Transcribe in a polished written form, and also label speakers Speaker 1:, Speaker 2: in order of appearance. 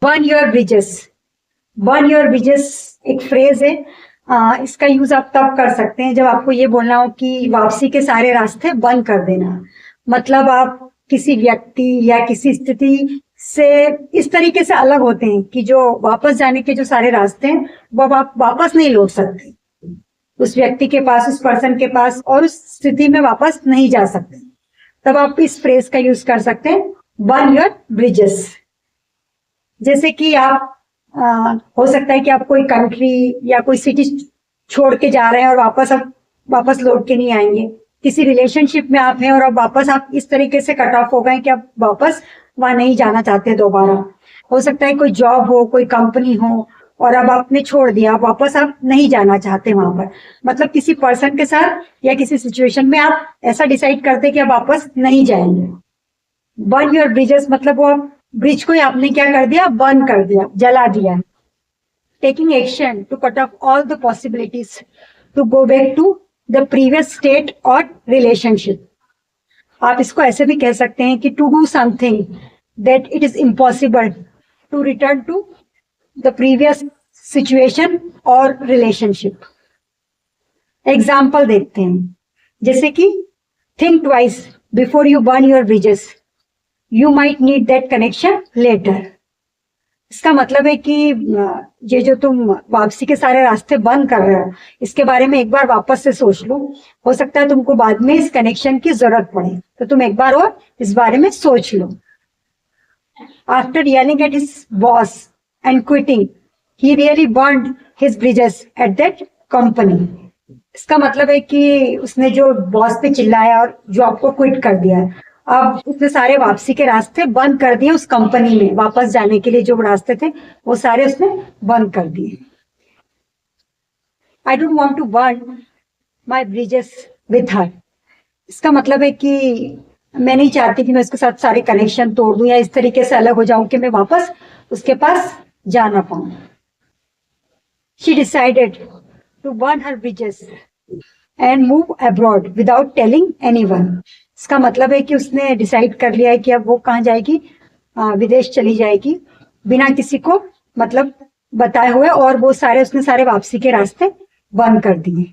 Speaker 1: Burn your bridges. Burn your bridges एक phrase है। इसका यूज आप तब कर सकते हैं जब आपको ये बोलना हो कि वापसी के सारे रास्ते बंद कर देना। मतलब आप किसी व्यक्ति या किसी स्थिति से इस तरीके से अलग होते हैं कि जो वापस जाने के जो सारे रास्ते हैं वो आप वापस नहीं लौट सकते उस व्यक्ति के पास, उस पर्सन के पास, और उस स्थिति में वापस नहीं जा सकते। तब आप इस फ्रेज का यूज कर सकते हैं, बर्न योर ब्रिजेस। जैसे कि आप हो सकता है कि आप कोई कंट्री या कोई सिटी छोड़ के जा रहे हैं और वापस लौट के नहीं आएंगे। किसी रिलेशनशिप में आप हैं और अब वापस आप इस तरीके से कट ऑफ हो गए कि आप वापस वहां नहीं जाना चाहते दोबारा। हो सकता है कोई जॉब हो, कोई कंपनी हो, और अब आपने छोड़ दिया, वापस आप नहीं जाना चाहते वहां पर। मतलब किसी पर्सन के साथ या किसी सिचुएशन में आप ऐसा डिसाइड करते कि आप वापस नहीं जाएंगे। बर्न योर ब्रिजेस मतलब वो ब्रिज को आपने क्या कर दिया, बर्न कर दिया, जला दिया। Taking action to cut off all the possibilities to go back to the previous state और रिलेशनशिप। आप इसको ऐसे भी कह सकते हैं कि to do something that it is impossible to return to the previous situation और रिलेशनशिप। एग्जाम्पल देखते हैं, जैसे कि think twice before you burn your bridges, you might need that connection later. इसका मतलब है कि ये जो तुम वापसी के सारे रास्ते बंद कर रहे हो, इसके बारे में एक बार वापस से सोच लो। हो सकता है तुमको बाद में इस कनेक्शन की जरूरत पड़े, तो तुम एक बार और इस बारे में सोच लो। After yelling at his boss and quitting, he really burned his bridges at that company. इसका मतलब है कि उसने जो बॉस पे चिल्लाया और जॉब को क्विट कर दिया, अब उसने सारे वापसी के रास्ते बंद कर दिए। उस कंपनी में वापस जाने के लिए जो रास्ते थे वो सारे उसने बंद कर दिए। I don't want to burn my bridges with her. इसका मतलब है कि मैं नहीं चाहती कि मैं उसके साथ सारे कनेक्शन तोड़ दूं या इस तरीके से अलग हो जाऊं कि मैं वापस उसके पास जा ना पाऊं। She decided to burn her bridges and move abroad without telling anyone. इसका मतलब है कि उसने डिसाइड कर लिया है कि अब वो कहाँ जाएगी, विदेश चली जाएगी बिना किसी को मतलब बताए हुए, और वो उसने सारे वापसी के रास्ते बंद कर दिए।